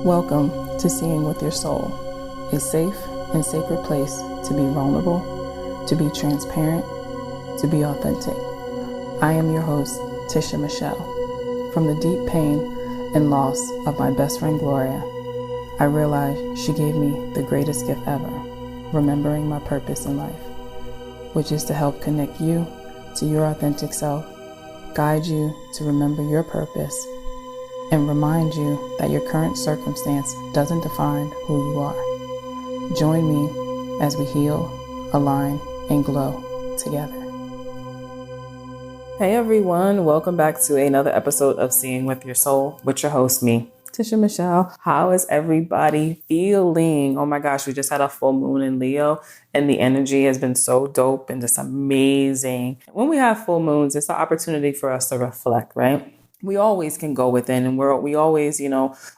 Welcome to Seeing with Your Soul, a safe and sacred place to be vulnerable, to be transparent, to be authentic. I am your host, Tisha Michelle. From the deep pain and loss of my best friend Gloria, I realized she gave me the greatest gift ever, remembering my purpose in life, which is to help connect you to your authentic self, guide you to remember your purpose, and remind you that your current circumstance doesn't define who you are. Join me as we heal, align, and glow together. Hey everyone, welcome back to another episode of Seeing with Your Soul with your host, me, Tisha Michelle. How is everybody feeling? Oh my gosh, we just had a full moon in Leo and the energy has been so dope and just amazing. When we have full moons, it's an opportunity for us to reflect, right? We always can go within, and we always,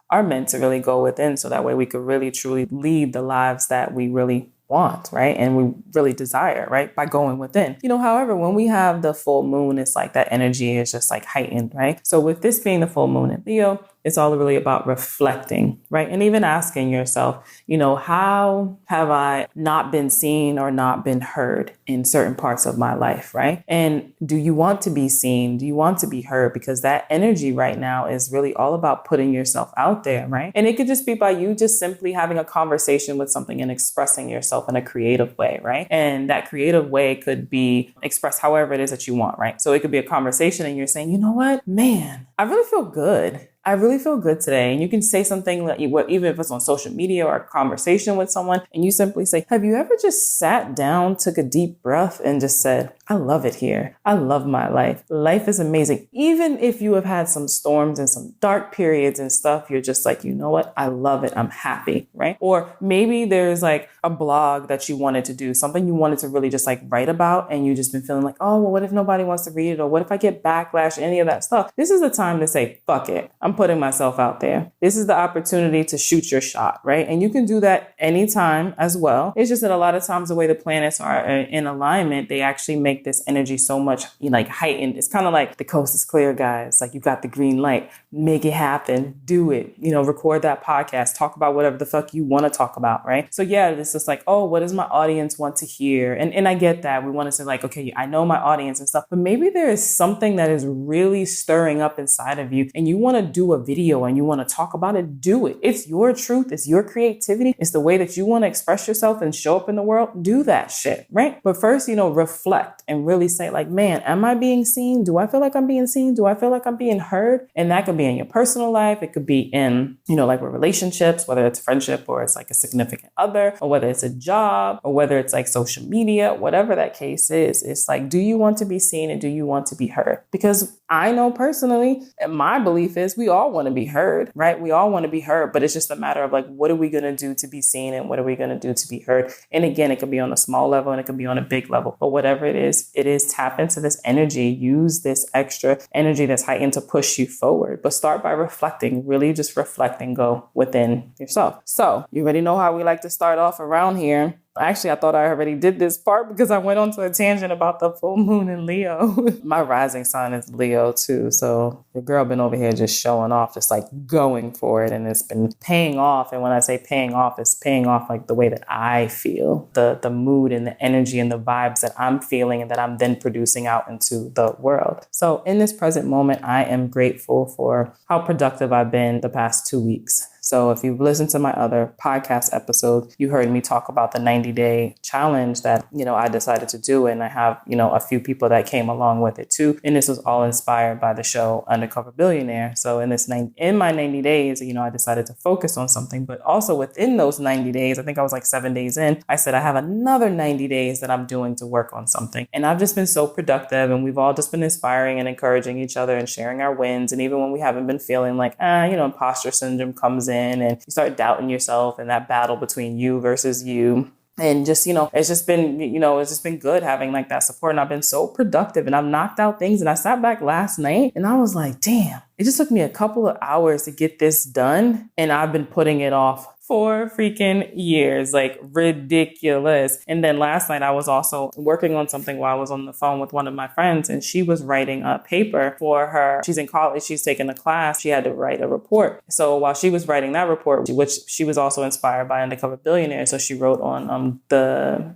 are meant to really go within, so that way we could really truly lead the lives that we really want, right? And we really desire, right? By going within. However, when we have the full moon, it's like that energy is just like heightened, right? So with this being the full moon in Leo, it's all really about reflecting, right? And even asking yourself, how have I not been seen or not been heard in certain parts of my life, right? And do you want to be seen? Do you want to be heard? Because that energy right now is really all about putting yourself out there, right? And it could just be by you just simply having a conversation with something and expressing yourself in a creative way, right? And that creative way could be expressed however it is that you want, right? So it could be a conversation and you're saying, you know what, man, I really feel good. I really feel good today. And you can say something like, even if it's on social media or a conversation with someone, and you simply say, have you ever just sat down, took a deep breath and just said, I love it here. I love my life. Life is amazing. Even if you have had some storms and some dark periods and stuff, you're just like, you know what? I love it. I'm happy, right? Or maybe there's like a blog that you wanted to do, something you wanted to really just like write about, and you just been feeling like, oh, well, what if nobody wants to read it? Or what if I get backlash, any of that stuff? This is the time to say, fuck it. I'm putting myself out there. This is the opportunity to shoot your shot, right? And you can do that anytime as well. It's just that a lot of times the way the planets are in alignment, they actually make this energy so much like heightened. It's kind of like the coast is clear, guys. Like you got the green light, make it happen, do it, record that podcast, talk about whatever the fuck you want to talk about, right? So yeah, it's just like, oh, what does my audience want to hear? And I get that. We want to say like, okay, I know my audience and stuff, but maybe there is something that is really stirring up inside of you and you want to do a video and you want to talk about it, do it. It's your truth. It's your creativity. It's the way that you want to express yourself and show up in the world. Do that shit, right? But first, reflect and really say like, man, am I being seen? Do I feel like I'm being seen? Do I feel like I'm being heard? And that could be in your personal life. It could be in, like with relationships, whether it's friendship or it's like a significant other, or whether it's a job, or whether it's like social media, whatever that case is. It's like, do you want to be seen and do you want to be heard? Because I know personally, and my belief is we all want to be heard, right? We all want to be heard, but it's just a matter of like, what are we going to do to be seen and what are we going to do to be heard? And again, it could be on a small level and it could be on a big level, but whatever it is tap into this energy, use this extra energy that's heightened to push you forward, but start by reflecting, really just reflect and go within yourself. So you already know how we like to start off around here. Actually, I thought I already did this part because I went on to a tangent about the full moon in Leo. My rising sign is Leo too. So the girl been over here just showing off, just like going for it. And it's been paying off. And when I say paying off, it's paying off like the way that I feel, the mood and the energy and the vibes that I'm feeling and that I'm then producing out into the world. So in this present moment, I am grateful for how productive I've been the past 2 weeks. So if you've listened to my other podcast episodes, you heard me talk about the 90-day challenge that, I decided to do. And I have, a few people that came along with it too. And this was all inspired by the show Undercover Billionaire. So in my 90 days, I decided to focus on something, but also within those 90 days, I think I was like 7 days in, I said, I have another 90 days that I'm doing to work on something. And I've just been so productive and we've all just been inspiring and encouraging each other and sharing our wins. And even when we haven't been feeling like, imposter syndrome comes in and you start doubting yourself and that battle between you versus you. And just, it's just been good having like that support. And I've been so productive and I've knocked out things. And I sat back last night and I was like, damn, it just took me a couple of hours to get this done. And I've been putting it off 4 freaking years, like ridiculous. And then last night I was also working on something while I was on the phone with one of my friends, and she was writing a paper for her. She's in college. She's taking a class. She had to write a report. So while she was writing that report, which she was also inspired by Undercover Billionaire, so she wrote on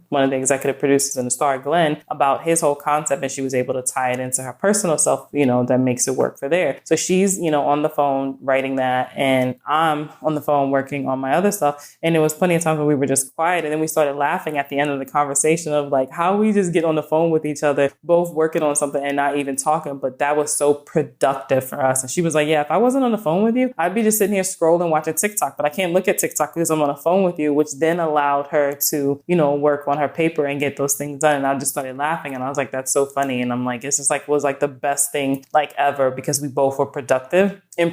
one of the executive producers in the Star, Glenn, about his whole concept, and she was able to tie it into her personal self, that makes it work for there. So she's, on the phone writing that, and I'm on the phone working on my other stuff. And there was plenty of times when we were just quiet, and then we started laughing at the end of the conversation of like how we just get on the phone with each other, both working on something and not even talking. But that was so productive for us. And she was like, yeah, if I wasn't on the phone with you, I'd be just sitting here scrolling, watching TikTok, but I can't look at TikTok because I'm on the phone with you, which then allowed her to, work on her paper and get those things done. And I just started laughing, and I was like, that's so funny. And I'm like, it's just like, was like the best thing like ever, because we both were productive in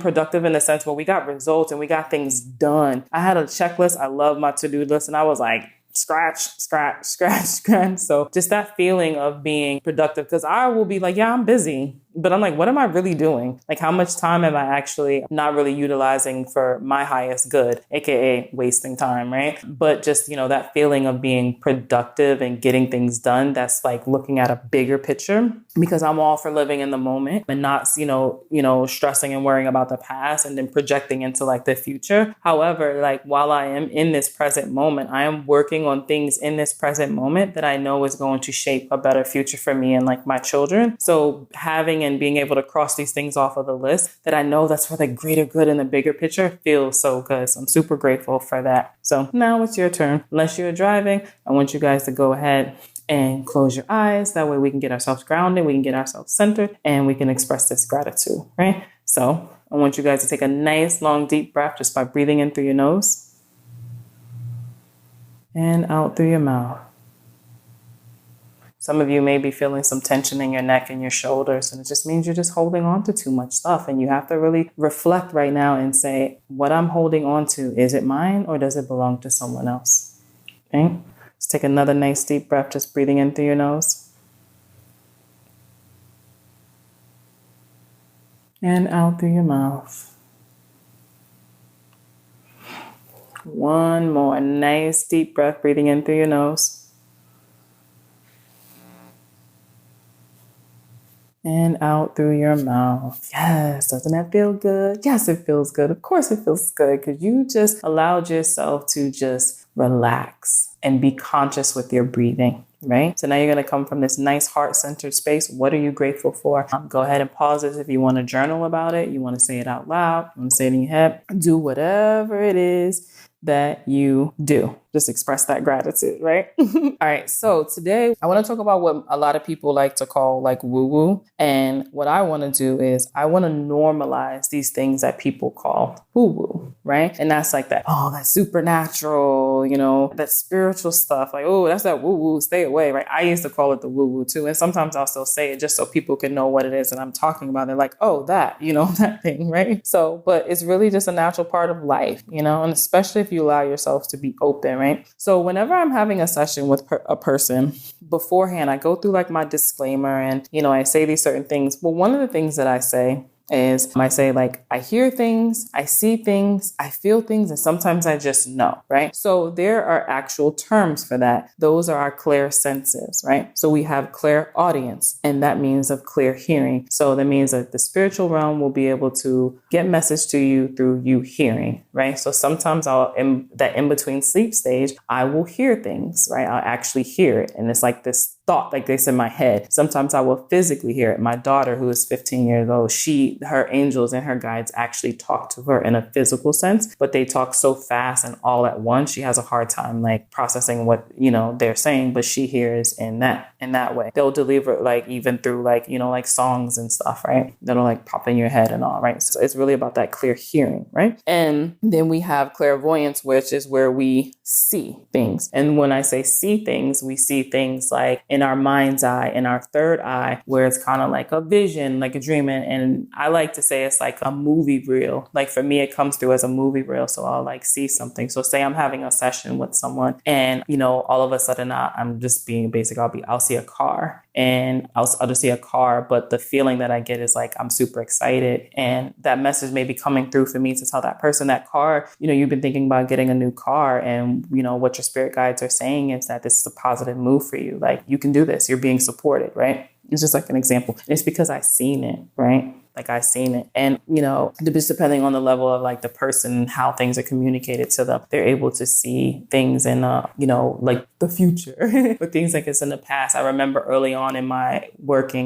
the sense where we got results and we got things done. I had a checklist. I love my to-do list. And I was like, scratch. So just that feeling of being productive, because I will be like, yeah, I'm busy. But I'm like, what am I really doing? Like, how much time am I actually not really utilizing for my highest good, aka wasting time, right? But just, that feeling of being productive and getting things done, that's like looking at a bigger picture, because I'm all for living in the moment and not, stressing and worrying about the past and then projecting into like the future. However, like while I am in this present moment, I am working on things in this present moment that I know is going to shape a better future for me and like my children. So having and being able to cross these things off of the list that I know that's for the greater good in the bigger picture feels so good. So I'm super grateful for that. So now it's your turn. Unless you're driving, I want you guys to go ahead and close your eyes. That way we can get ourselves grounded, we can get ourselves centered, and we can express this gratitude, right? So I want you guys to take a nice long deep breath just by breathing in through your nose and out through your mouth. Some of you may be feeling some tension in your neck and your shoulders, and it just means you're just holding on to too much stuff. And you have to really reflect right now and say, what I'm holding on to, is it mine or does it belong to someone else? Okay. Let's take another nice deep breath, just breathing in through your nose and out through your mouth. One more nice deep breath, breathing in through your nose and out through your mouth. Yes, doesn't that feel good? Yes, it feels good. Of course it feels good, because you just allowed yourself to just relax and be conscious with your breathing, right? So now you're going to come from this nice heart-centered space. What are you grateful for? Go ahead and pause this if you want to journal about it. You want to say it out loud. You want to say it in your head. Do whatever it is that you do. Just express that gratitude, right? All right. So today I want to talk about what a lot of people like to call like woo-woo. And what I want to do is I want to normalize these things that people call woo-woo, right? And that's like that, oh, that's supernatural, that spiritual stuff. Like, oh, that's that woo-woo, stay away, right? I used to call it the woo-woo too. And sometimes I'll still say it just so people can know what it is that I'm talking about. They're like, oh, that, that thing, right? So, but it's really just a natural part of life, and especially if you allow yourself to be open, right? So whenever I'm having a session with a person beforehand, I go through like my disclaimer and, I say these certain things. Well, one of the things that I say is I say like, I hear things, I see things, I feel things, and sometimes I just know, right? So there are actual terms for that. Those are our clairsentience, right? So we have clairaudience, and that means of clear hearing. So that means that the spiritual realm will be able to get message to you through you hearing, right? So sometimes in between sleep stage, I will hear things, right? I'll actually hear it. And it's like this thought, like this in my head. Sometimes I will physically hear it. My daughter, who is 15 years old, her angels and her guides actually talk to her in a physical sense, but they talk so fast and all at once. She has a hard time like processing what, they're saying, but she hears in that way. They'll deliver like even through like, like songs and stuff, right? That'll like pop in your head and all, right? So it's really about that clear hearing, right? And then we have clairvoyance, which is where we see things. And when I say see things, we see things like in our mind's eye, in our third eye, where it's kind of like a vision, like a dream. And I like to say it's like a movie reel. Like for me, it comes through as a movie reel. So I'll like see something. So say I'm having a session with someone and, all of a sudden I'm just being basic. I'll see a car and I'll just see a car, but the feeling that I get is like, I'm super excited. And that message may be coming through for me to tell that person that car, you've been thinking about getting a new car. And, what your spirit guides are saying is that this is a positive move for you. Like, you can do this. You're being supported, right? It's just like an example. It's because I've seen it, right? Like, I've seen it. And, just depending on the level of like the person, how things are communicated to them, they're able to see things in, like the future, but things like it's in the past. I remember early on in my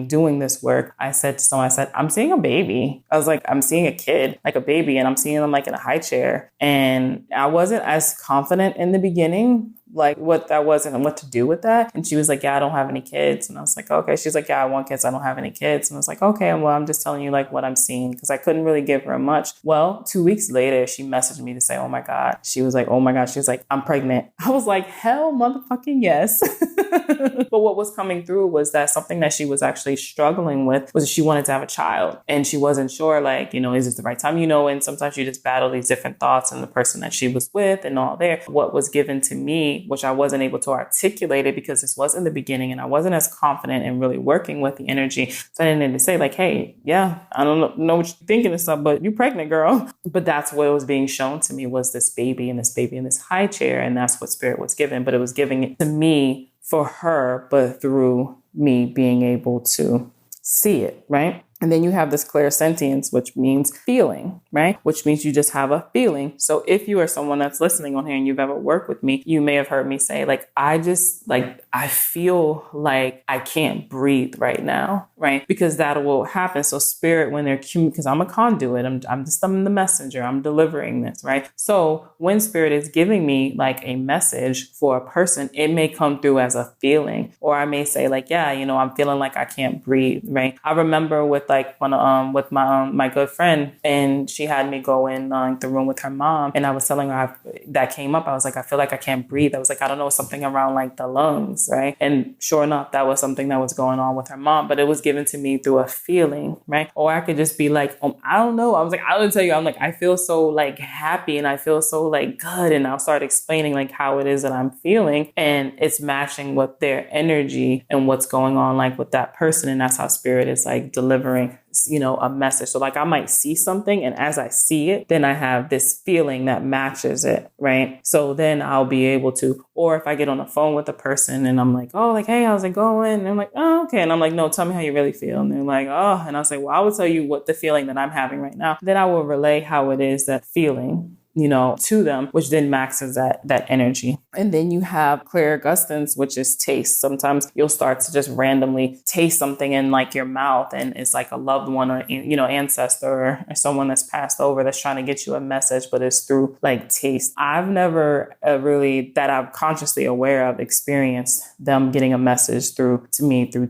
doing this work, I said to someone, I'm seeing a baby. I was like, I'm seeing a kid, like a baby, and I'm seeing them like in a high chair. And I wasn't as confident in the beginning, like what that was and what to do with that. And she was like, yeah, I don't have any kids. And I was like, okay. She's like, yeah, I want kids. I don't have any kids. And I was like, okay, well, I'm just telling you like what I'm seeing, because I couldn't really give her much. Well, 2 weeks later, she messaged me to say, oh my God. She was like, oh my God. She was like, I'm pregnant. I was like, hell motherfucking yes. But what was coming through was that something that she was actually struggling with was she wanted to have a child, and she wasn't sure, like, is it the right time? And sometimes you just battle these different thoughts and the person that she was with and all there. What was given to me, which I wasn't able to articulate it because this was in the beginning and I wasn't as confident in really working with the energy. So I didn't need to say like, hey, yeah, I don't know what you're thinking and stuff, but you're pregnant, girl. But that's what was being shown to me, was this baby in this high chair. And that's what spirit was given, but it was giving it to me for her, but through me being able to see it, right? And then you have this clairsentience, which means feeling, right? Which means you just have a feeling. So if you are someone that's listening on here and you've ever worked with me, you may have heard me say, like, I feel like I can't breathe right now, right? Because that will happen. So spirit, when they're because I'm a conduit, I'm the messenger, I'm delivering this, right? So when spirit is giving me like a message for a person, it may come through as a feeling, or I may say like, yeah, I'm feeling like I can't breathe, right? I remember with with my good friend, and she had me go in the room with her mom, and I was telling her that came up. I was like, I feel like I can't breathe. I was like, I don't know, something around like the lungs, right? And sure enough, that was something that was going on with her mom, but it was given to me through a feeling, right? Or I could just be like, I don't know. I was like, I would tell you, I'm like, I feel so like happy and I feel so like good, and I'll start explaining like how it is that I'm feeling, and it's matching with their energy and what's going on like with that person, and that's how spirit is like delivering a message. So like I might see something, and as I see it, then I have this feeling that matches it, right? So then I'll be able to, or if I get on the phone with a person and I'm like, oh, like, hey, how's it going? And I'm like, oh, okay. And I'm like, no, tell me how you really feel. And they're like, oh, and I'll say, well, I will tell you what the feeling that I'm having right now. Then I will relay how it is, that feeling, to them, which then maxes that energy. And then you have Clairgustance, which is taste. Sometimes you'll start to just randomly taste something in like your mouth, and it's like a loved one or, ancestor or someone that's passed over that's trying to get you a message, but it's through like taste. I've never really, that I'm consciously aware of, experienced them getting a message through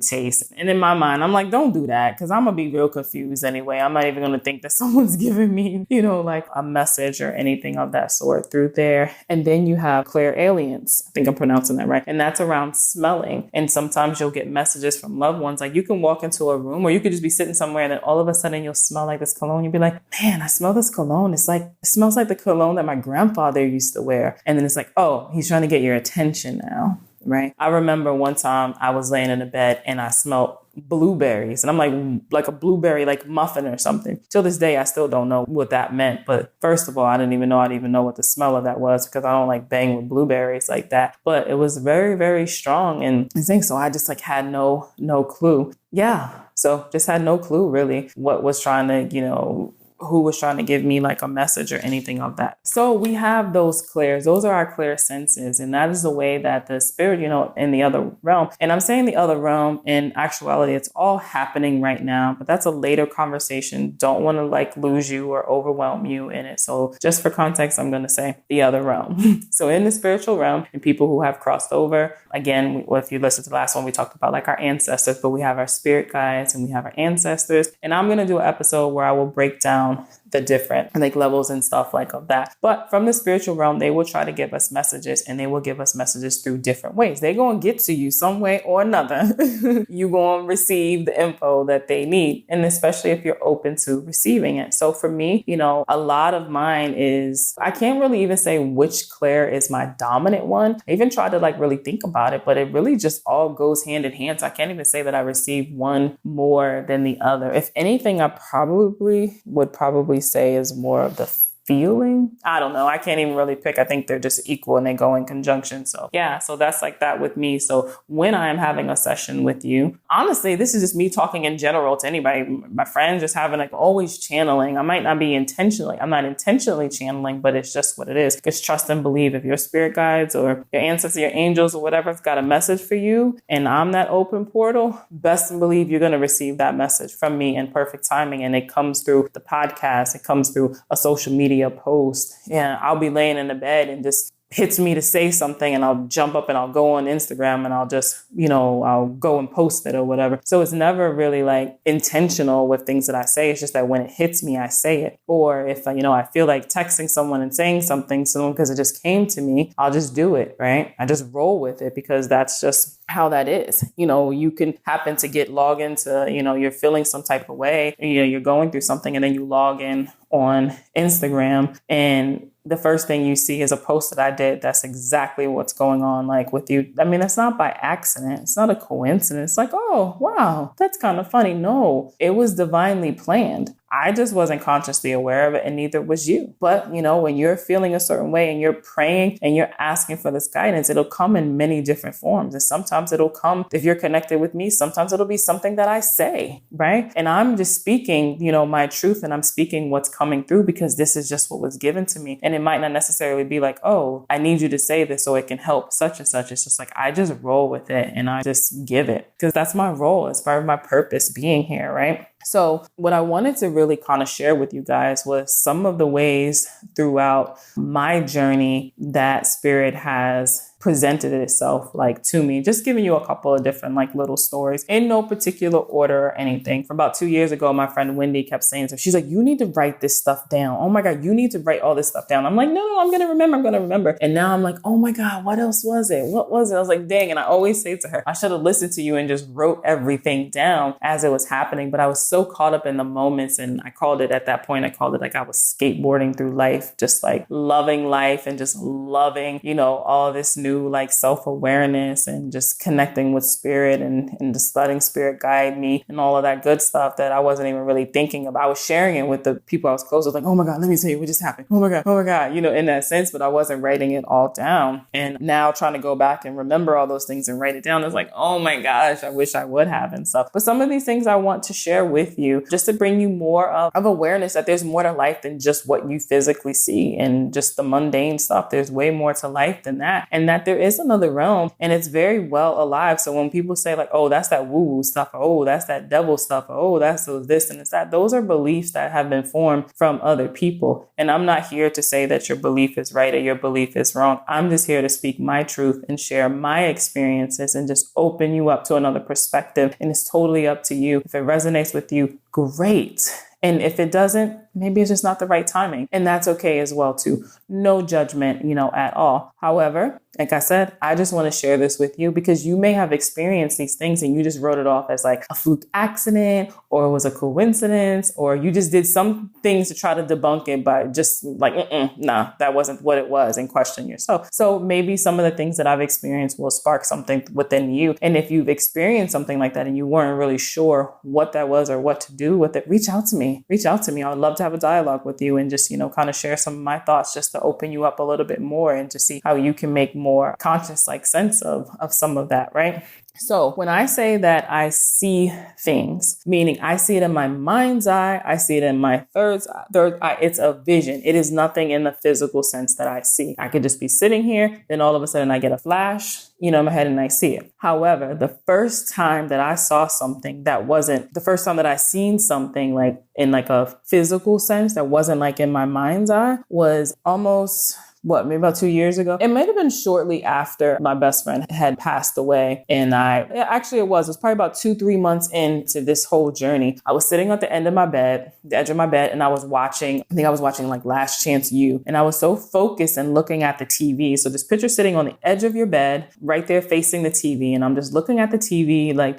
taste. And in my mind, I'm like, don't do that, because I'm gonna be real confused anyway. I'm not even gonna think that someone's giving me, like a message or anything of that sort through there. And then you have Clairalience. I think I'm pronouncing that right. And that's around smelling. And sometimes you'll get messages from loved ones. Like you can walk into a room, or you could just be sitting somewhere, and then all of a sudden you'll smell like this cologne. You'll be like, man, I smell this cologne. It smells like the cologne that my grandfather used to wear. And then it's like, oh, he's trying to get your attention now. Right. I remember one time I was laying in a bed and I smelled blueberries, and I'm like a blueberry like muffin or something. Till this day, I still don't know what that meant. But first of all, I didn't even know what the smell of that was, because I don't like bang with blueberries like that. But it was very, very strong and things. So I just like had no clue. Yeah. So just had no clue really what was trying to, who was trying to give me like a message or anything of that. So we have those clairs. Those are our clear senses. And that is the way that the spirit, in the other realm, and I'm saying the other realm, in actuality, it's all happening right now, but that's a later conversation. Don't want to like lose you or overwhelm you in it. So just for context, I'm going to say the other realm. So in the spiritual realm, and people who have crossed over, again, if you listen to the last one, we talked about like our ancestors, but we have our spirit guides and we have our ancestors. And I'm going to do an episode where I will break down the different like levels and stuff like of that. But from the spiritual realm, they will try to give us messages, and they will give us messages through different ways. They're going to get to you some way or another. You're going to receive the info that they need. And especially if you're open to receiving it. So for me, a lot of mine is, I can't really even say which Clair is my dominant one. I even tried to like really think about it, but it really just all goes hand in hand. So I can't even say that I receive one more than the other. If anything, I would say is more of the feeling. I don't know. I can't even really pick. I think they're just equal and they go in conjunction. So yeah, so that's like that with me. So when I am having a session with you, honestly, this is just me talking in general to anybody, my friends, just having like always channeling. I'm not intentionally channeling, but it's just what it is. Because trust and believe, if your spirit guides or your ancestors, your angels or whatever's got a message for you, and I'm that open portal, best believe you're going to receive that message from me in perfect timing. And it comes through the podcast. It comes through a social media post. Yeah, I'll be laying in the bed and just hits me to say something, and I'll jump up and I'll go on Instagram and I'll just, I'll go and post it or whatever. So it's never really like intentional with things that I say. It's just that when it hits me, I say it. Or if, I feel like texting someone and saying something to them because it just came to me, I'll just do it, right? I just roll with it because that's just how that is. You can happen to log into, you're feeling some type of way, you're going through something, and then you log in on Instagram and the first thing you see is a post that I did. That's exactly what's going on like with you. I mean, that's not by accident. It's not a coincidence. Like, oh, wow, that's kind of funny. No, it was divinely planned. I just wasn't consciously aware of it, and neither was you. But, when you're feeling a certain way and you're praying and you're asking for this guidance, it'll come in many different forms. And sometimes it'll come, if you're connected with me, sometimes it'll be something that I say, right? And I'm just speaking, my truth, and I'm speaking what's coming through because this is just what was given to me. And it might not necessarily be like, oh, I need you to say this so it can help such and such. It's just like, I just roll with it and I just give it because that's my role. It's part of my purpose being here, right? So what I wanted to really kind of share with you guys was some of the ways throughout my journey that spirit has presented itself like to me, just giving you a couple of different like little stories in no particular order or anything. For about 2 years ago, my friend Wendy kept saying to her, she's like, you need to write this stuff down. Oh my God, you need to write all this stuff down. I'm like, no, I'm going to remember. And now I'm like, oh my God, what else was it? What was it? I was like, dang. And I always say to her, I should have listened to you and just wrote everything down as it was happening. But I was so caught up in the moments. And I called it like I was skateboarding through life, just like loving life and just loving, all this new like self-awareness and just connecting with spirit and just letting spirit guide me and all of that good stuff that I wasn't even really thinking about. I was sharing it with the people I was close with, like, oh my God, let me tell you what just happened. Oh my God, in that sense, but I wasn't writing it all down. And now trying to go back and remember all those things and write it down is like, oh my gosh, I wish I would have and stuff. But some of these things I want to share with you just to bring you more of awareness that there's more to life than just what you physically see and just the mundane stuff. There's way more to life than that. And that there is another realm and it's very well alive. So when people say like, oh, that's that woo-woo stuff, or oh, that's that devil stuff, or oh, that's this and it's that, those are beliefs that have been formed from other people. And I'm not here to say that your belief is right or your belief is wrong. I'm just here to speak my truth and share my experiences and just open you up to another perspective. And it's totally up to you. If it resonates with you, great. And if it doesn't, maybe it's just not the right timing. And that's okay as well, too. No judgment, at all. However, like I said, I just want to share this with you because you may have experienced these things and you just wrote it off as like a fluke accident or it was a coincidence or you just did some things to try to debunk it by just like, nah, that wasn't what it was and question yourself. So maybe some of the things that I've experienced will spark something within you. And if you've experienced something like that and you weren't really sure what that was or what to do with it, reach out to me. I would love to have a dialogue with you and just, kind of share some of my thoughts just to open you up a little bit more and to see how you can make more conscious like sense of some of that, right? So when I say that I see things, meaning I see it in my mind's eye, I see it in my third eye, it's a vision. It is nothing in the physical sense that I see. I could just be sitting here, then all of a sudden I get a flash, in my head and I see it. However, the first time that I saw something that wasn't the first time that I seen something like in like a physical sense that wasn't like in my mind's eye was almost maybe about 2 years ago. It might have been shortly after my best friend had passed away. And it was probably about 2-3 months into this whole journey. I was sitting at the edge of my bed, and I think I was watching like Last Chance U. And I was so focused and looking at the TV. So this picture sitting on the edge of your bed, right there facing the TV. And I'm just looking at the TV, like,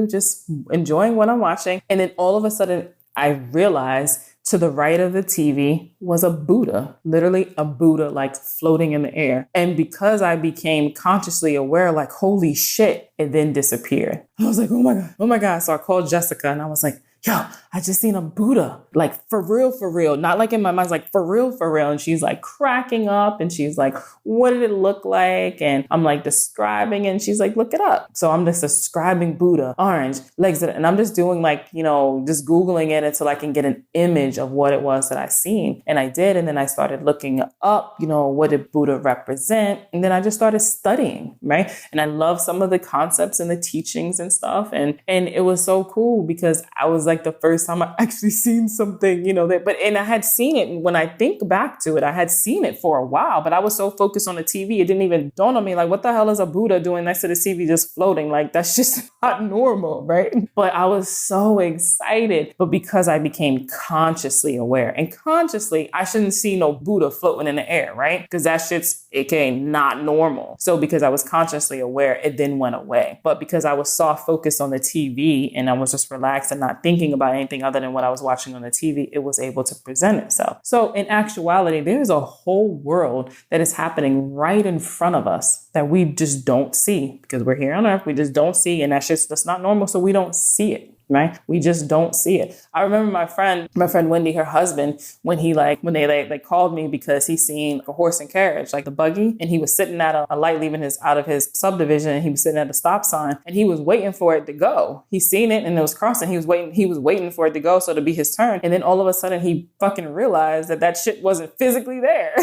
just enjoying what I'm watching. And then all of a sudden, I realized to the right of the TV was a Buddha, literally a Buddha, like floating in the air. And because I became consciously aware, like, holy shit, it then disappeared. I was like, oh my God. So I called Jessica and I was like, yo, I just seen a Buddha, like for real. Not like in my mind, like for real. And she's like cracking up and she's like, what did it look like? And I'm like describing it and she's like, look it up. So I'm just describing Buddha, orange, legs, and I'm just doing like, just Googling it until I can get an image of what it was that I seen. And I did. And then I started looking up, what did Buddha represent? And then I just started studying, right? And I love some of the concepts and the teachings and stuff. And it was so cool because I was like the first time I actually seen something, and I had seen it. And when I think back to it, I had seen it for a while, but I was so focused on the TV. It didn't even dawn on me. Like, what the hell is a Buddha doing next to the TV just floating? Like, that's just not normal, right? But I was so excited. But because I became consciously aware, and consciously, I shouldn't see no Buddha floating in the air, right? Because that shit's, not normal. So because I was consciously aware, it then went away. But because I was soft focused on the TV and I was just relaxed and not thinking about anything other than what I was watching on the TV, it was able to present itself. So in actuality, there's a whole world that is happening right in front of us that we just don't see because we're here on earth. We just don't see. And that's not normal. So we don't see it. Right? We just don't see it. I remember my friend Wendy, her husband, when they called me because he seen a horse and carriage, like the buggy, and he was sitting at a light leaving out of his subdivision, and he was sitting at a stop sign, and he was waiting for it to go. He seen it and it was crossing. He was waiting for it to go, so to be his turn. And then all of a sudden he fucking realized that shit wasn't physically there.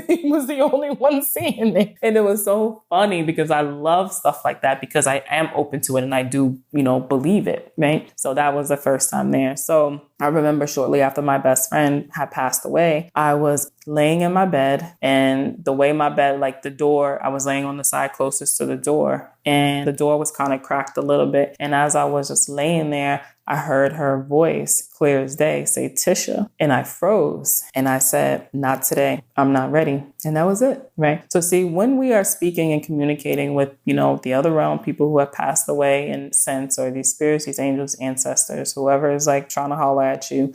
He was the only one seeing it. And it was so funny because I love stuff like that because I am open to it and I do, believe it, right? So that was the first time there. So I remember shortly after my best friend had passed away, I was laying in my bed, and the way my bed, like the door, I was laying on the side closest to the door, and the door was kind of cracked a little bit. And as I was just laying there, I heard her voice, clear as day, say, Tisha. And I froze and I said, not today. I'm not ready. And that was it, right? So see, when we are speaking and communicating with, the other realm, people who have passed away in sense, or these spirits, these angels, ancestors, whoever is like trying to holler at you,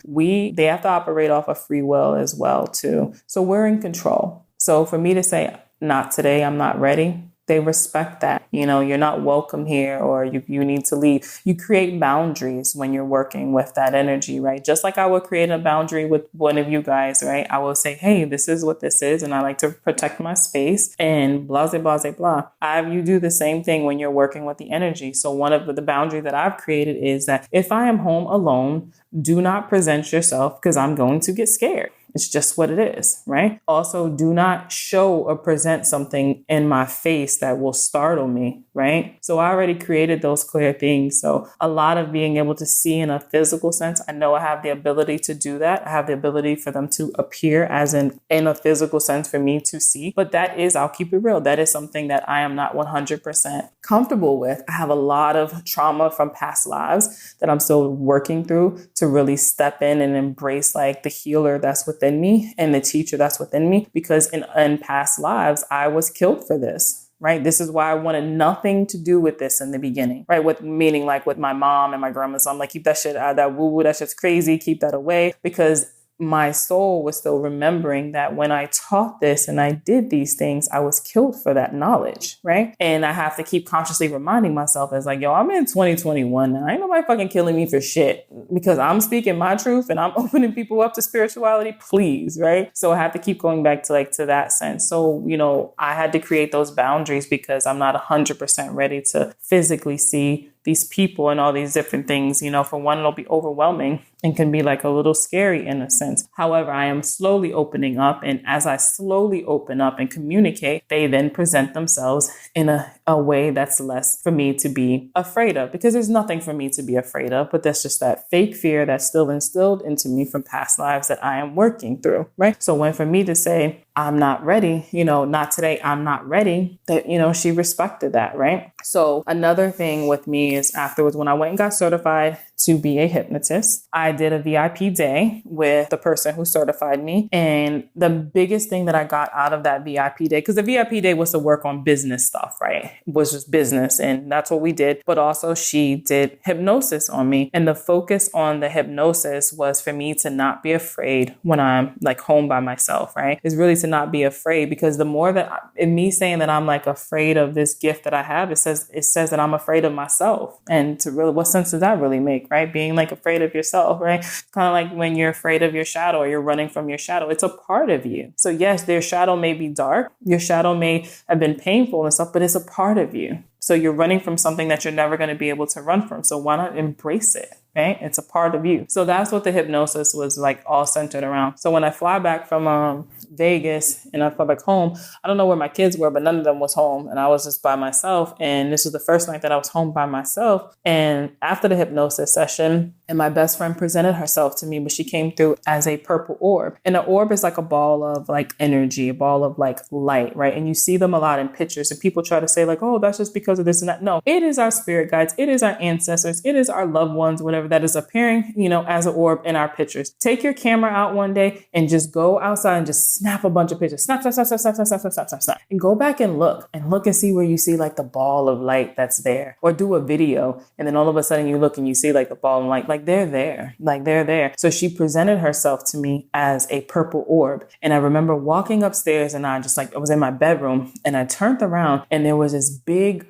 they have to operate off of free will as well too. So we're in control. So for me to say, not today, I'm not ready, they respect that. You're not welcome here, or you need to leave. You create boundaries when you're working with that energy, right? Just like I would create a boundary with one of you guys, right? I will say, hey, this is what this is, and I like to protect my space and blah, blah, blah, blah. You do the same thing when you're working with the energy. So one of the boundaries that I've created is that if I am home alone, do not present yourself because I'm going to get scared. It's just what it is, right? Also, do not show or present something in my face that will startle me, right? So I already created those clear things. So a lot of being able to see in a physical sense, I know I have the ability to do that. I have the ability for them to appear as in a physical sense for me to see. But that is, I'll keep it real, that is something that I am not 100% comfortable with. I have a lot of trauma from past lives that I'm still working through to really step in and embrace like the healer that's within me and the teacher that's within me, because in past lives, I was killed for this. Right. This is why I wanted nothing to do with this in the beginning. Right. Meaning like with my mom and my grandma. So I'm like, keep that shit out of that woo woo. That shit's crazy. Keep that away, because my soul was still remembering that when I taught this and I did these things, I was killed for that knowledge, right? And I have to keep consciously reminding myself as like, yo, I'm in 2021 now. Ain't nobody fucking killing me for shit, because I'm speaking my truth and I'm opening people up to spirituality, please, right? So I have to keep going back to that sense. So, I had to create those boundaries because I'm not 100% ready to physically see these people and all these different things. For one, it'll be overwhelming and can be like a little scary in a sense. However, I am slowly opening up. And as I slowly open up and communicate, they then present themselves in a way that's less for me to be afraid of, because there's nothing for me to be afraid of, but that's just that fake fear that's still instilled into me from past lives that I am working through, right? So when for me to say, I'm not ready, not today, I'm not ready, that, she respected that, right? So another thing with me is afterwards, when I went and got certified to be a hypnotist, I did a VIP day with the person who certified me. And the biggest thing that I got out of that VIP day, because the VIP day was to work on business stuff, right? It was just business. And that's what we did. But also she did hypnosis on me. And the focus on the hypnosis was for me to not be afraid when I'm like home by myself, right? It's really to not be afraid, because the more that in me saying that I'm like afraid of this gift that I have, it says that I'm afraid of myself. And to really, what sense does that really make, right? Being like afraid of yourself, right? Kind of like when you're afraid of your shadow or you're running from your shadow, it's a part of you. So yes, their shadow may be dark. Your shadow may have been painful and stuff, but it's a part of you. So you're running from something that you're never going to be able to run from. So why not embrace it? Right? It's a part of you. So that's what the hypnosis was like all centered around. So when I fly back from Vegas and I fly back home, I don't know where my kids were, but none of them was home. And I was just by myself. And this was the first night that I was home by myself. And after the hypnosis session, and my best friend presented herself to me, but she came through as a purple orb. And an orb is like a ball of like energy, a ball of like light, right? And you see them a lot in pictures, and people try to say like, oh, that's just because of this and that. No, it is our spirit guides. It is our ancestors. It is our loved ones, whatever that is appearing, as an orb in our pictures. Take your camera out one day and just go outside and just snap a bunch of pictures. Snap, snap, snap, snap, snap, snap, snap, snap, snap, snap. And go back and look and see where you see like the ball of light that's there. Or do a video. And then all of a sudden you look and you see like the ball of light. Like they're there. So she presented herself to me as a purple orb. And I remember walking upstairs and I was in my bedroom and I turned around and there was this big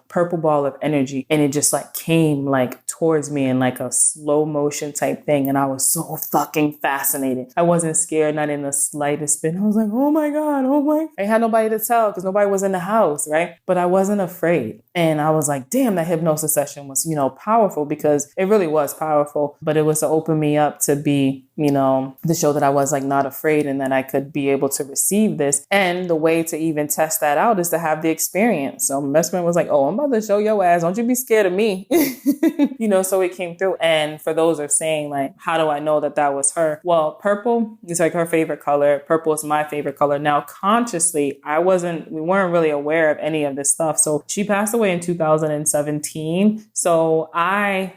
purple ball of energy. And it just like came like towards me in like a slow motion type thing. And I was so fucking fascinated. I wasn't scared, not in the slightest bit. I was like, oh my God. I had nobody to tell because nobody was in the house, right? But I wasn't afraid. And I was like, damn, that hypnosis session was, powerful, because it really was powerful, but it was to open me up to be, to show that I was like not afraid and that I could be able to receive this. And the way to even test that out is to have the experience. So my best friend was like, oh, I'm about to show your ass. Don't you be scared of me. So it came through. And for those are saying like, how do I know that that was her? Well, purple is like her favorite color. Purple is my favorite color. Now, consciously, we weren't really aware of any of this stuff. So she passed away in 2017. So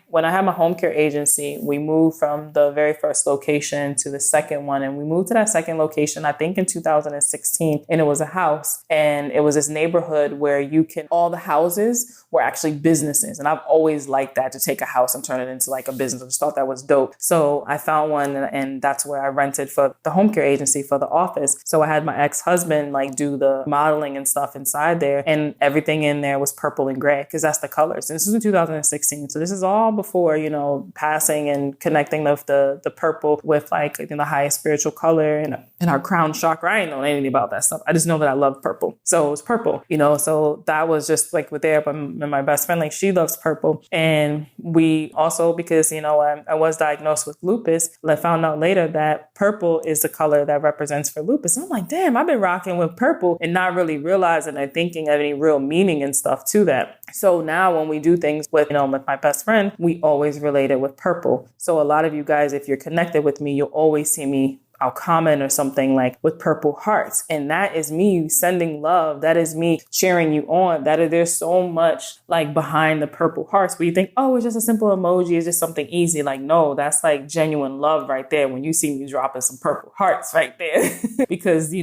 when I had my home care agency, we moved from the very first location to the second one. And we moved to that second location, I think in 2016. And it was a house. And it was this neighborhood where all the houses were actually businesses. And I've always liked that, to take a house and turn it into like a business. I just thought that was dope. So I found one, and that's where I rented for the home care agency for the office. So I had my ex-husband like do the modeling and stuff inside there. And everything in there was purple and gray, because that's the colors. And this is in 2016. So this is all before, passing and connecting the purple with like the highest spiritual color and our crown chakra. I didn't know anything about that stuff. I just know that I love purple. So it was purple, so that was just like with there. But my best friend, like she loves purple. And we also, because, I was diagnosed with lupus, I found out later that purple is the color that represents for lupus. I'm like, damn, I've been rocking with purple and not really realizing or thinking of any real meaning and stuff to that. So now when we do things with my best friend, we always relate it with purple. So a lot of you guys, if you're connected with me, you'll always see me, I'll comment or something like with purple hearts. And that is me sending love. That is me cheering you on. There's so much like behind the purple hearts where you think, oh, it's just a simple emoji. It's just something easy. Like, no, that's like genuine love right there. When you see me dropping some purple hearts right there, because,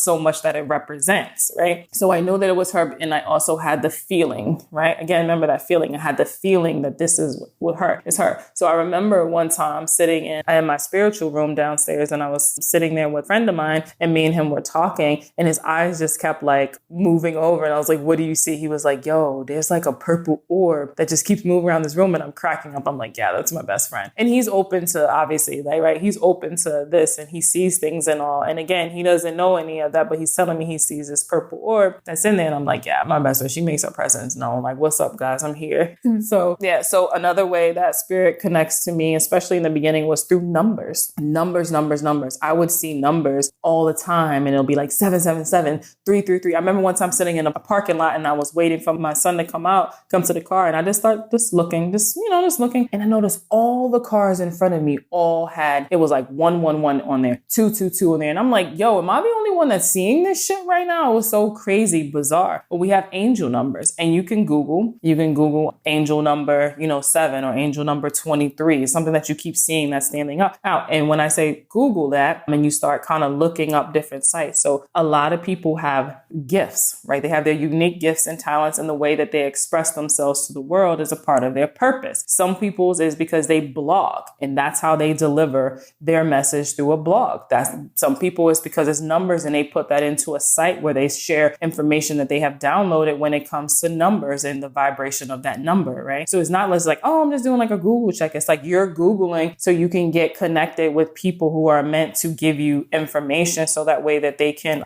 so much that it represents. Right. So I know that it was her. And I also had the feeling, right? Again, remember that feeling. I had the feeling that this is with her. It's her. So I remember one time sitting in my spiritual room downstairs, and I was sitting there with a friend of mine, and me and him were talking, and his eyes just kept like moving over. And I was like, what do you see? He was like, yo, there's like a purple orb that just keeps moving around this room. And I'm cracking up. I'm like, yeah, that's my best friend. And he's open to, obviously, like, right. He's open to this, and he sees things and all. And again, he doesn't know any of that, but he's telling me he sees this purple orb that's in there. And I'm like, yeah, my best friend, she makes her presence known. Like, what's up, guys? I'm here. So yeah. So another way that spirit connects to me, especially in the beginning, was through numbers. numbers. I would see numbers all the time, and it'll be like 777, 333. I remember one time sitting in a parking lot and I was waiting for my son to come to the car. And I just start looking. And I noticed all the cars in front of me all had, it was like 111 on there, 222 on there. And I'm like, yo, am I the only one that's seeing this shit right now? It was so crazy, bizarre. But we have angel numbers, and you can Google angel number, 7 or angel number 23. It's something that you keep seeing that's standing out. And when I say Google that, and you start kind of looking up different sites. So a lot of people have gifts, right? They have their unique gifts and talents, and the way that they express themselves to the world is a part of their purpose. Some people's is because they blog, and that's how they deliver their message through a blog. Some people is because it's numbers, and they put that into a site where they share information that they have downloaded when it comes to numbers and the vibration of that number, right? So it's not less like, oh, I'm just doing like a Google check. It's like you're Googling so you can get connected with people who are meant to give you information, so that way that they can,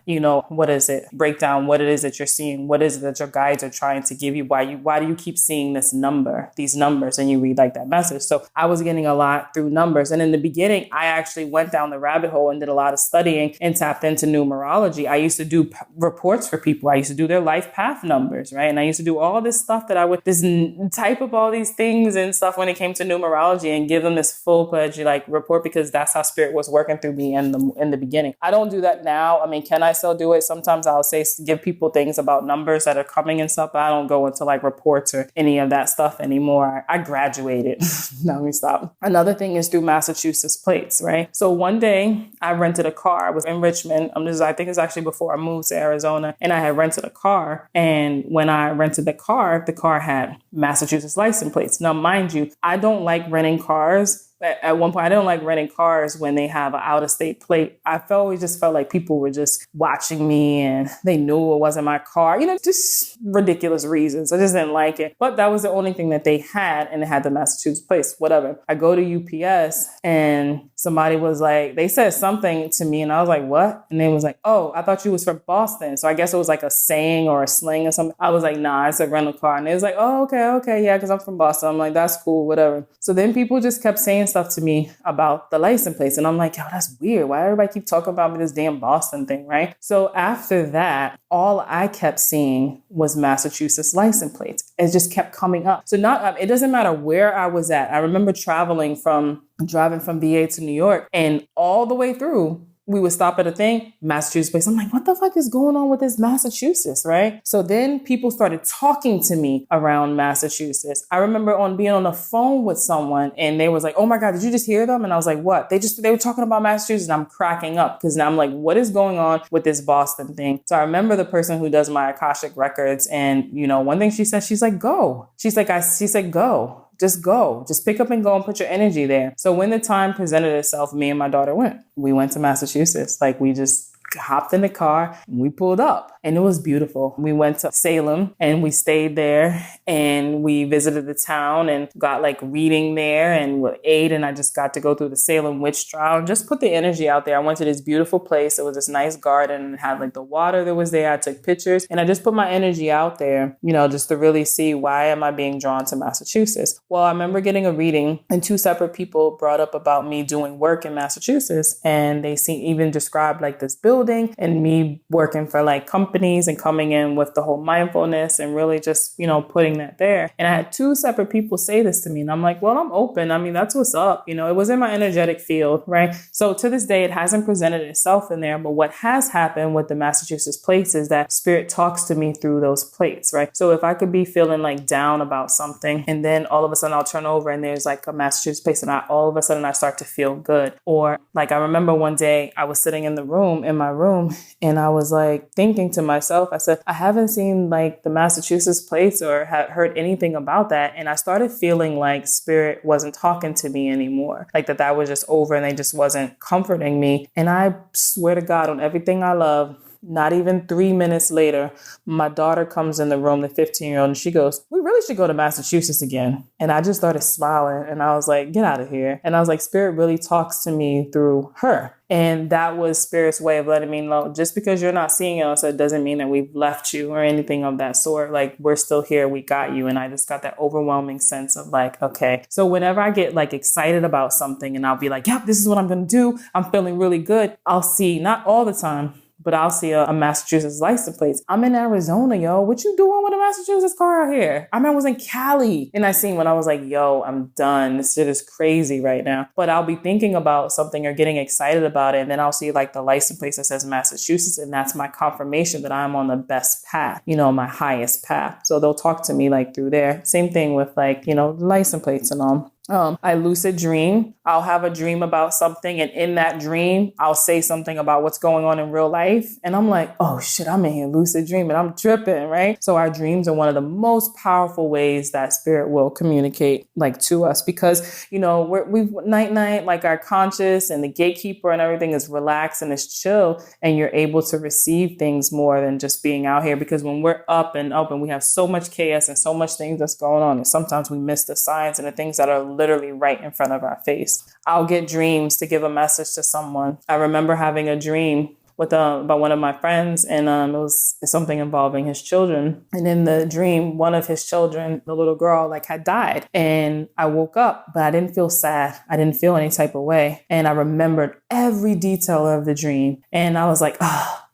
break down what it is that you're seeing, what is it that your guides are trying to give you, why do you keep seeing these numbers, and you read like that message. So I was getting a lot through numbers. And in the beginning, I actually went down the rabbit hole and did a lot of studying and tapped into numerology. I used to do reports for people. I used to do their life path numbers, right? And I used to do all this stuff that I would just type up all these things and stuff when it came to numerology and give them this full-fledged report, because that's how spirit was working through me in the beginning. I don't do that now. I mean, can I still do it? Sometimes I'll give people things about numbers that are coming and stuff, but I don't go into reports or any of that stuff anymore. I graduated. Now let me stop. Another thing is through Massachusetts plates, right? So one day I rented a car. I was in Richmond. I think it's actually before I moved to Arizona, and I had rented a car. And when I rented the car had Massachusetts license plates. Now, mind you, I don't like renting cars. At one point, I didn't like renting cars when they have an out-of-state plate. I always just felt like people were just watching me and they knew it wasn't my car. Just ridiculous reasons. I just didn't like it. But that was the only thing that they had, and it had the Massachusetts plates, whatever. I go to UPS and somebody was like, they said something to me and I was like, what? And they was like, oh, I thought you was from Boston. So I guess it was like a saying or a slang or something. I was like, nah, it's a rental car. And they was like, oh, okay. Yeah, because I'm from Boston. I'm like, that's cool, whatever. So then people just kept saying stuff to me about the license plates. And I'm like, yo, that's weird. Why everybody keep talking about me this damn Boston thing, right? So after that, all I kept seeing was Massachusetts license plates. It just kept coming up. So it doesn't matter where I was at. I remember driving from VA to New York, and all the way through, we would stop at a thing, Massachusetts place. I'm like, what the fuck is going on with this Massachusetts, right? So then people started talking to me around Massachusetts. I remember being on the phone with someone, and they was like, oh my God, did you just hear them? And I was like, what? They were talking about Massachusetts, and I'm cracking up because now I'm like, what is going on with this Boston thing? So I remember the person who does my Akashic records, and one thing she said, she's like, go. She said, go. Just go. Just pick up and go and put your energy there. So when the time presented itself, me and my daughter went. We went to Massachusetts. We just hopped in the car and we pulled up, and it was beautiful. We went to Salem and we stayed there, and we visited the town and got reading there and ate, and I just got to go through the Salem witch trial and just put the energy out there. I went to this beautiful place. It was this nice garden and it had the water that was there. I took pictures and I just put my energy out there, just to really see, why am I being drawn to Massachusetts? Well, I remember getting a reading, and two separate people brought up about me doing work in Massachusetts, and they even described this building and me working for companies and coming in with the whole mindfulness and really just, putting that there. And I had two separate people say this to me, and I'm like, well, I'm open. I mean, that's what's up. It was in my energetic field, right? So to this day, it hasn't presented itself in there. But what has happened with the Massachusetts plates is that spirit talks to me through those plates, right? So if I could be feeling down about something, and then all of a sudden I'll turn over and there's a Massachusetts place, and all of a sudden I start to feel good. Or I remember one day I was sitting in my room and I was thinking to myself, I said, I haven't seen the Massachusetts plates or heard anything about that. And I started feeling like spirit wasn't talking to me anymore, that was just over and they just wasn't comforting me. And I swear to God, on everything I love, Not even 3 minutes later, my daughter comes in the room, the 15-year-old, and she goes, we really should go to Massachusetts again. And I just started smiling and I was like, get out of here. And I was like, Spirit really talks to me through her. And that was Spirit's way of letting me know, just because you're not seeing us, it doesn't mean that we've left you or anything of that sort. Like, we're still here. We got you. And I just got that overwhelming sense of like, okay. So whenever I get like excited about something and I'll be like, yep, this is what I'm going to do. I'm feeling really good. I'll see, not all the time, but I'll see a Massachusetts license plate. I'm in Arizona, yo. What you doing with a Massachusetts car out here? I was in Cali and I seen when I was like, yo, I'm done. This shit is crazy right now. But I'll be thinking about something or getting excited about it. And then I'll see like the license plate that says Massachusetts. And that's my confirmation that I'm on the best path, my highest path. So they'll talk to me like through there. Same thing with like, license plates and all. I lucid dream. I'll have a dream about something. And in that dream, I'll say something about what's going on in real life. And I'm like, oh shit, I'm in here lucid dreaming. I'm tripping, right? So our dreams are one of the most powerful ways that Spirit will communicate like to us because, we've night, like our conscious and the gatekeeper and everything is relaxed and it's chill. And you're able to receive things more than just being out here. Because when we're up and we have so much chaos and so much things that's going on. And sometimes we miss the signs and the things that are literally right in front of our face. I'll get dreams to give a message to someone. I remember having a dream with about one of my friends, and it was something involving his children. And in the dream, one of his children, the little girl, had died. And I woke up, but I didn't feel sad. I didn't feel any type of way. And I remembered every detail of the dream. And I was like,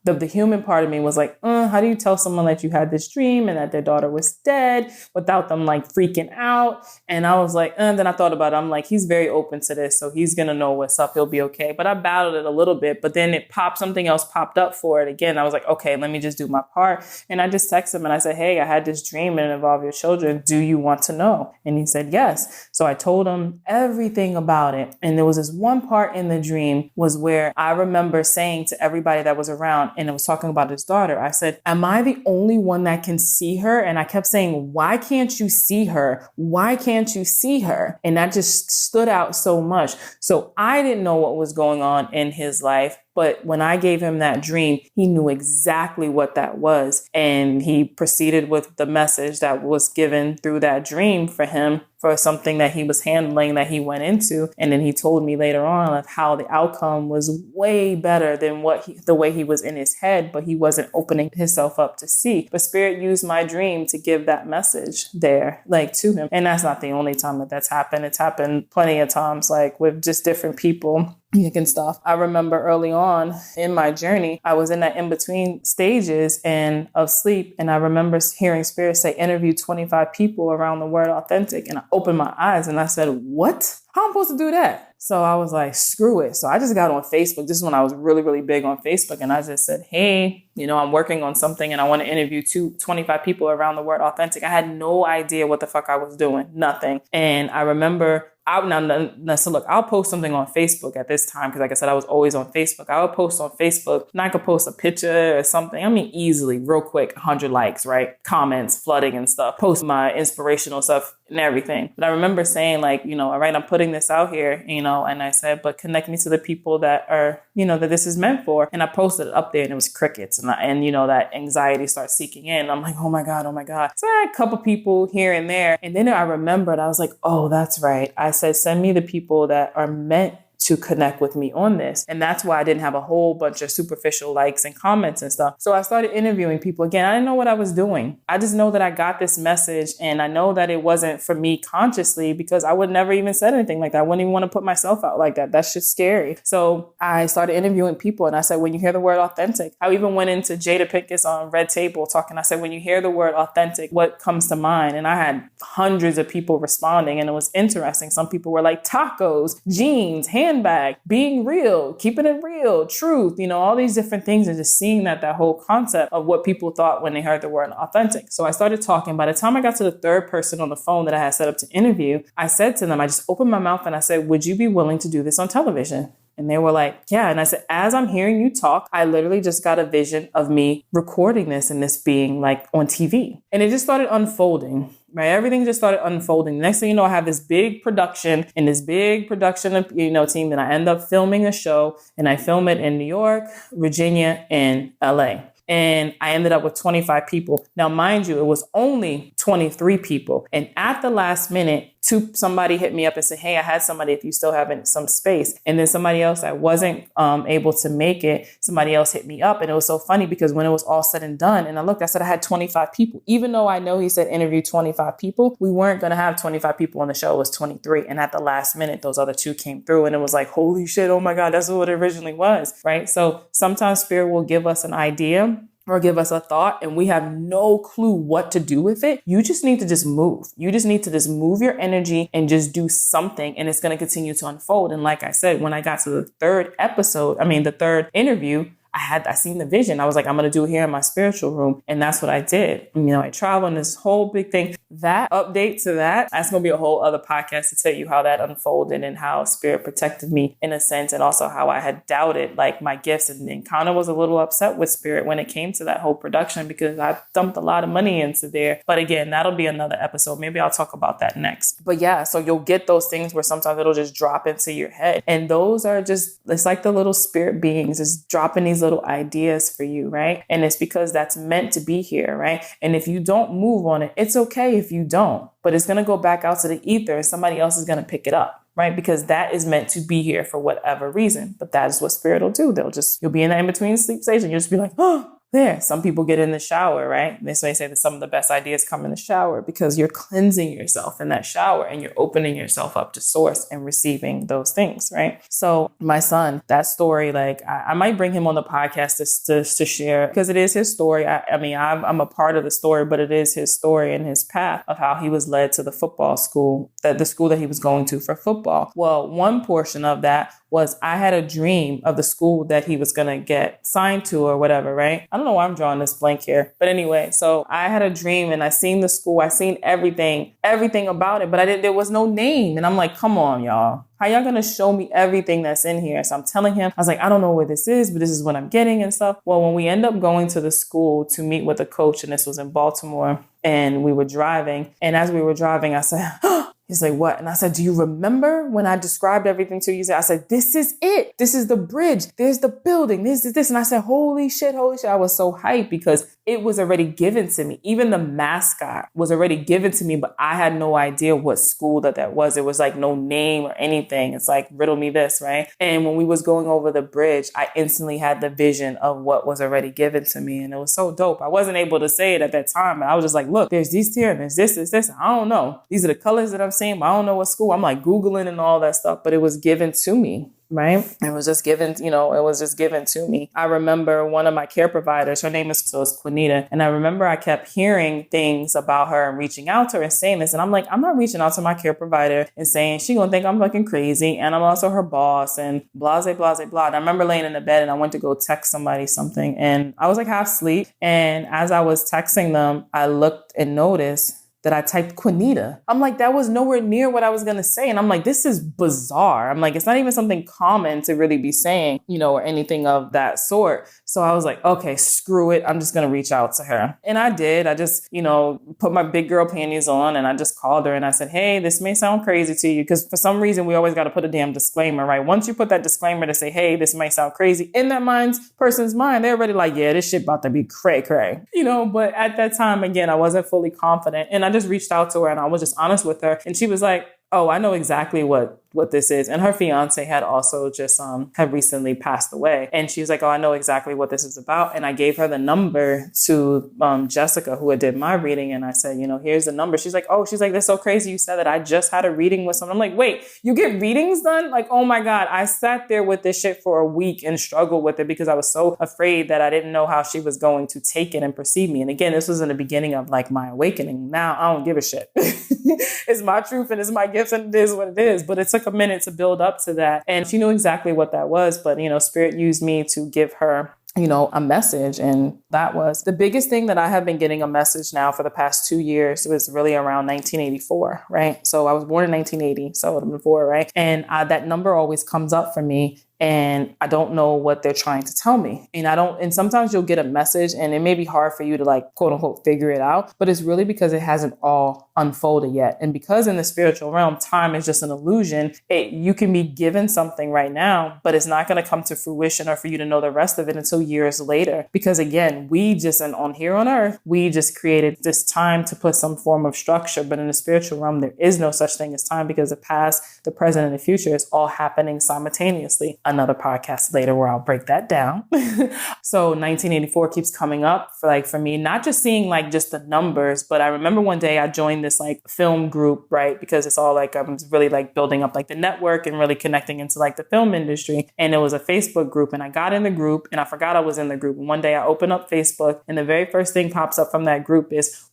the human part of me was like, how do you tell someone that you had this dream and that their daughter was dead without them freaking out? And I was like, and then I thought about it. I'm like, he's very open to this. So he's going to know what's up. He'll be okay. But I battled it a little bit, but then something else popped up for it again. I was like, okay, let me just do my part. And I just texted him and I said, hey, I had this dream and it involved your children. Do you want to know? And he said, yes. So I told him everything about it. And there was this one part in the dream was where I remember saying to everybody that was around, and it was talking about his daughter. I said, am I the only one that can see her? And I kept saying, why can't you see her? Why can't you see her? And that just stood out so much. So I didn't know what was going on in his life. But when I gave him that dream, he knew exactly what that was. And he proceeded with the message that was given through that dream for him for something that he was handling that he went into. And then he told me later on of how the outcome was way better than the way he was in his head, but he wasn't opening himself up to see. But Spirit used my dream to give that message there, to him. And that's not the only time that that's happened. It's happened plenty of times, with just different people and stuff. I remember early on in my journey, I was in that in-between stages and of sleep. And I remember hearing Spirit say, interview 25 people around the word authentic. And I opened my eyes and I said, what? How am I supposed to do that? So I was like, screw it. So I just got on Facebook. This is when I was really, really big on Facebook. And I just said, hey, I'm working on something and I want to interview 25 people around the word authentic. I had no idea what the fuck I was doing. Nothing. And I remember so look, I'll post something on Facebook at this time because, like I said, I was always on Facebook. I would post on Facebook and I could post a picture or something. Easily, real quick, 100 likes, right? Comments flooding and stuff. Post my inspirational stuff and everything. But I remember saying all right, I'm putting this out here, and I said, but connect me to the people that are, that this is meant for. And I posted it up there and it was crickets. And that anxiety starts seeking in. I'm like, oh my God. So I had a couple people here and there. And then I remembered, I was like, oh, that's right. I said, send me the people that are meant to connect with me on this. And that's why I didn't have a whole bunch of superficial likes and comments and stuff. So I started interviewing people again. I didn't know what I was doing. I just know that I got this message and I know that it wasn't for me consciously because I would never even said anything like that. I wouldn't even want to put myself out like that. That's just scary. So I started interviewing people and I said, when you hear the word authentic, I even went into Jada Pinkett's on Red Table talking. I said, when you hear the word authentic, what comes to mind? And I had hundreds of people responding and it was interesting. Some people were like tacos, jeans, handbag, being real, keeping it real, truth, all these different things, and just seeing that whole concept of what people thought when they heard the word authentic. So I started talking. By the time I got to the third person on the phone that I had set up to interview, I said to them, I just opened my mouth and I said, would you be willing to do this on television? And they were like, yeah. And I said, as I'm hearing you talk, I literally just got a vision of me recording this and this being like on TV. And it just started unfolding. Right. Everything just started unfolding. The next thing you know, I have this big production and this big production, team. And I end up filming a show, and I film it in New York, Virginia, and LA. And I ended up with 25 people. Now, mind you, it was only 23 people. And at the last minute, somebody hit me up and said, hey, I had somebody, if you still have some space. And then somebody else that wasn't able to make it, somebody else hit me up. And it was so funny because when it was all said and done, and I looked, I said I had 25 people. Even though I know he said interview 25 people, we weren't going to have 25 people on the show. It was 23. And at the last minute, those other 2 came through, and it was like, holy shit, oh my God, that's what it originally was, right? So sometimes spirit will give us an idea or give us a thought, and we have no clue what to do with it. You just need to just move. You just need to just move your energy and just do something, and it's going to continue to unfold. And like I said, when I got to the third interview, I seen the vision. I was like, I'm going to do it here in my spiritual room. And that's what I did. I traveled on this whole big thing. That update to that's going to be a whole other podcast to tell you how that unfolded and how spirit protected me in a sense. And also how I had doubted like my gifts, and kind of was a little upset with spirit when it came to that whole production, because I dumped a lot of money into there. But again, that'll be another episode. Maybe I'll talk about that next. But yeah, so you'll get those things where sometimes it'll just drop into your head. And those are it's like the little spirit beings just dropping these little ideas for you, right? And it's because that's meant to be here, right? And if you don't move on it, it's okay if you don't, but it's going to go back out to the ether and somebody else is going to pick it up, right? Because that is meant to be here for whatever reason. But that is what spirit will do. You'll be in that in-between sleep stage and you'll just be like, oh, there. Some people get in the shower, right? They say that some of the best ideas come in the shower because you're cleansing yourself in that shower and you're opening yourself up to source and receiving those things, right? So my son, that story, like I might bring him on the podcast to share, because it is his story. I'm a part of the story, but it is his story and his path of how he was led to the football school, the school that he was going to for football. Well, one portion of that was I had a dream of the school that he was going to get signed to or whatever, right? I don't know why I'm drawing this blank here. But anyway, so I had a dream and I seen the school. I seen everything about it, but there was no name. And I'm like, come on, y'all. How y'all going to show me everything that's in here? So I'm telling him, I was like, I don't know where this is, but this is what I'm getting and stuff. Well, when we end up going to the school to meet with the coach, and this was in Baltimore, and we were driving. And as we were driving, I said, he's like, what? And I said, do you remember when I described everything to you? I said, this is it. This is the bridge. There's the building. This is this. And I said, holy shit. I was so hyped because it was already given to me. Even the mascot was already given to me, but I had no idea what school that was. It was like no name or anything. It's like, riddle me this, right? And when we was going over the bridge, I instantly had the vision of what was already given to me. And it was so dope. I wasn't able to say it at that time. And I was just like, look, there's these here and there's this. I don't know. These are the colors that I'm seeing, but I don't know what school. I'm like Googling and all that stuff, but it was given to me. Right. It was just given to me. I remember one of my care providers, her name is Quinita. And I remember I kept hearing things about her and reaching out to her and saying this. And I'm like, I'm not reaching out to my care provider and saying she gonna think I'm fucking crazy. And I'm also her boss and blah, blah, blah, blah. And I remember laying in the bed and I went to go text somebody something. And I was like half asleep. And as I was texting them, I looked and noticed that I typed Quinita. I'm like, that was nowhere near what I was going to say. And I'm like, this is bizarre. I'm like, it's not even something common to really be saying, or anything of that sort. So I was like, okay, screw it. I'm just going to reach out to her. And I did. I just, put my big girl panties on and I just called her and I said, hey, this may sound crazy to you. Because for some reason, we always got to put a damn disclaimer, right? Once you put that disclaimer to say, hey, this might sound crazy, in that person's mind, they're already like, yeah, this shit about to be cray. But at that time, again, I wasn't fully confident. And I just reached out to her and I was just honest with her. And she was like, oh, I know exactly what this is. And her fiance had also just had recently passed away. And she was like, oh, I know exactly what this is about. And I gave her the number to Jessica, who had did my reading. And I said, here's the number. She's like, that's so crazy. You said that. I just had a reading with someone. I'm like, wait, you get readings done? Like, oh my God. I sat there with this shit for a week and struggled with it because I was so afraid that I didn't know how she was going to take it and perceive me. And again, this was in the beginning of like my awakening. Now I don't give a shit. It's my truth and it's my gifts and it is what it is. But it took a minute to build up to that. And she knew exactly what that was. But, Spirit used me to give her a message. And that was the biggest thing that I have been getting a message now for the past 2 years. It was really around 1984, right? So I was born in 1980. So it would have been 4, right? And that number always comes up for me. and I don't know what they're trying to tell me. And sometimes you'll get a message and it may be hard for you to like, quote unquote, figure it out, but it's really because it hasn't all unfolded yet. And because in the spiritual realm, time is just an illusion, you can be given something right now, but it's not going to come to fruition or for you to know the rest of it until years later. Because again, we just, and on here on earth, we just created this time to put some form of structure. But in the spiritual realm, there is no such thing as time, because the past, the present, and the future is all happening simultaneously. Another podcast later where I'll break that down. So 1984 keeps coming up for me, not just seeing like just the numbers, but I remember one day I joined this like film group, right? Because it's all like, I'm really like building up like the network and really connecting into like the film industry. And it was a Facebook group, and I got in the group and I forgot I was in the group. And one day I open up Facebook and the very first thing pops up from that group is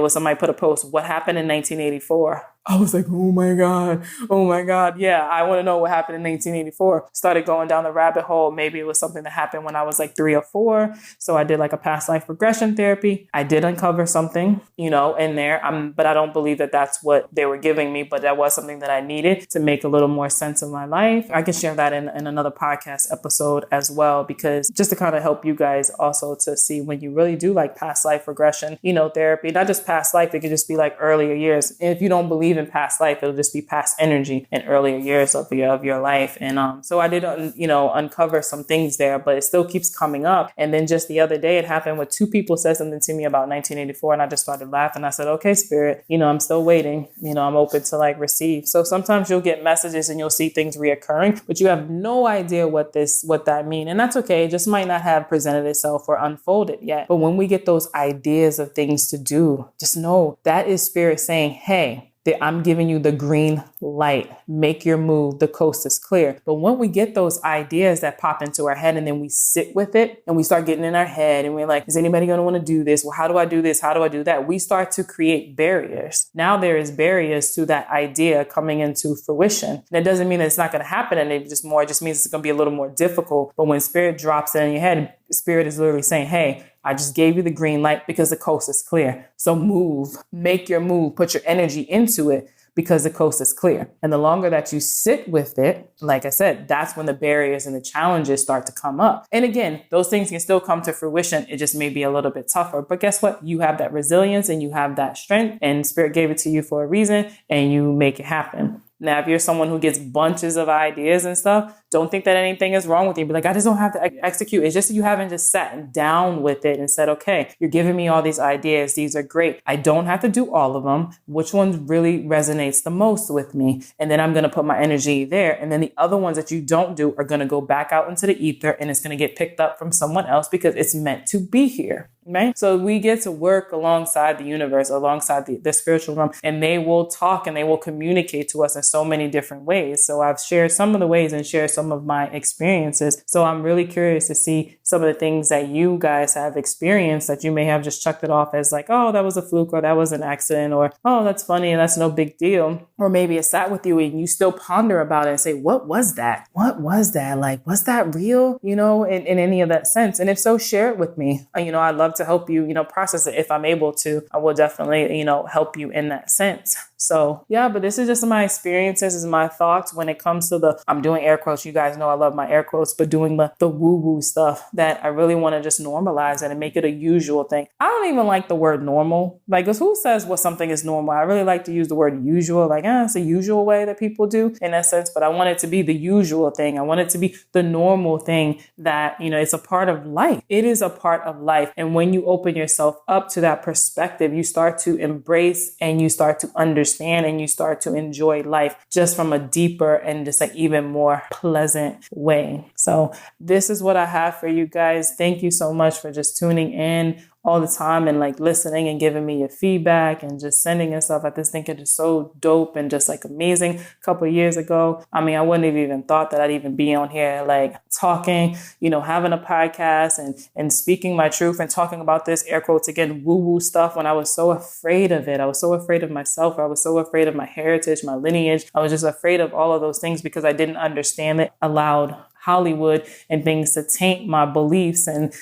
somebody put a post, what happened in 1984? I was like, oh my God. Yeah, I want to know what happened in 1984. Started going down the rabbit hole. Maybe it was something that happened when I was like 3 or 4. So I did like a past life regression therapy. I did uncover something, in there. But I don't believe that that's what they were giving me, but that was something that I needed to make a little more sense of my life. I can share that in another podcast episode as well, because just to kind of help you guys also to see when you really do like past life regression, therapy, not just past life, it could just be like earlier years. And if you don't believe in past life, it'll just be past energy in earlier years of your life. And so I did, uncover some things there, but it still keeps coming up. And then just the other day, it happened with 2 people said something to me about 1984, and I just started laughing. I said, okay, spirit, I'm still waiting. I'm open to like receive. So sometimes you'll get messages and you'll see things reoccurring, but you have no idea what that means. And that's okay. It just might not have presented itself or unfolded yet. But when we get those ideas of things to do, just know that is spirit saying, hey, that I'm giving you the green light. Make your move. The coast is clear. But when we get those ideas that pop into our head and then we sit with it and we start getting in our head and we're like, is anybody going to want to do this? Well, how do I do this? How do I do that? We start to create barriers. Now there is barriers to that idea coming into fruition. That doesn't mean that it's not going to happen. And it just means it's going to be a little more difficult. But when spirit drops it in your head, spirit is literally saying, hey, I just gave you the green light because the coast is clear. So move, make your move, put your energy into it because the coast is clear. And the longer that you sit with it, like I said, that's when the barriers and the challenges start to come up. And again, those things can still come to fruition. It just may be a little bit tougher. But guess what? You have that resilience and you have that strength, and spirit gave it to you for a reason, and you make it happen. Now, if you're someone who gets bunches of ideas and stuff, don't think that anything is wrong with you. Be like, I just don't have to execute. It's just that you haven't just sat down with it and said, okay, you're giving me all these ideas. These are great. I don't have to do all of them. Which one really resonates the most with me? And then I'm going to put my energy there. And then the other ones that you don't do are going to go back out into the ether, and it's going to get picked up from someone else because it's meant to be here. Right? So we get to work alongside the universe, alongside the spiritual realm, and they will talk and they will communicate to us in so many different ways. So I've shared some of the ways and shared some of my experiences. So I'm really curious to see some of the things that you guys have experienced that you may have just chucked it off as like, oh, that was a fluke, or that was an accident, or, oh, that's funny and that's no big deal. Or maybe it sat with you and you still ponder about it and say, what was that? What was that? Like, was that real? In any of that sense? And if so, share it with me. I'd love to help you, process it. If I'm able to, I will definitely, help you in that sense. So yeah, but this is just my experiences, is my thoughts when it comes to I'm doing air quotes. You guys know I love my air quotes, but doing the woo-woo stuff that I really want to just normalize it and make it a usual thing. I don't even like the word normal. Like, who says what something is normal? I really like to use the word usual. Like, it's a usual way that people do in that sense, but I want it to be the usual thing. I want it to be the normal thing that, it's a part of life. It is a part of life. And when you open yourself up to that perspective, you start to embrace and you start to understand and you start to enjoy life just from a deeper and just like even more pleasant way. So this is what I have for you guys. Thank you so much for just tuning in all the time and like listening and giving me your feedback and just sending and stuff. I just think it is so dope and just like amazing. A couple of years ago, I wouldn't have even thought that I'd even be on here like talking, having a podcast and speaking my truth and talking about this air quotes again, woo-woo stuff when I was so afraid of it. I was so afraid of myself. I was so afraid of my heritage, my lineage. I was just afraid of all of those things because I didn't understand it aloud Hollywood and things to taint my beliefs and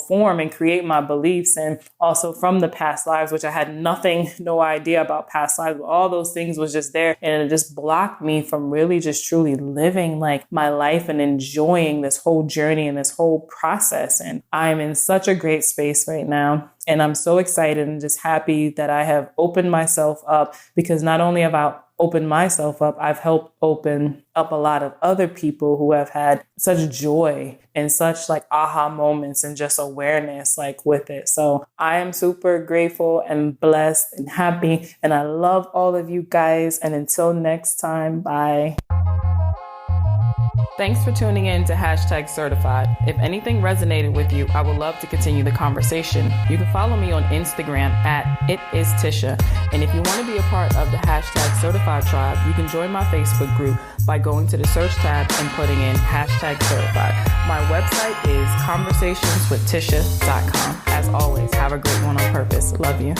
form and create my beliefs. And also from the past lives, which I had no idea about past lives. All those things was just there. And it just blocked me from really just truly living like my life and enjoying this whole journey and this whole process. And I'm in such a great space right now. And I'm so excited and just happy that I have opened myself up, because not only have I opened myself up, I've helped open up a lot of other people who have had such joy and such like aha moments and just awareness like with it. So I am super grateful and blessed and happy. And I love all of you guys. And until next time, bye. Thanks for tuning in to #certified. If anything resonated with you, I would love to continue the conversation. You can follow me on Instagram at @itistisha. And if you want to be a part of the #certified tribe, you can join my Facebook group by going to the search tab and putting in #certified. My website is conversationswithtisha.com. As always, have a great one on purpose. Love you.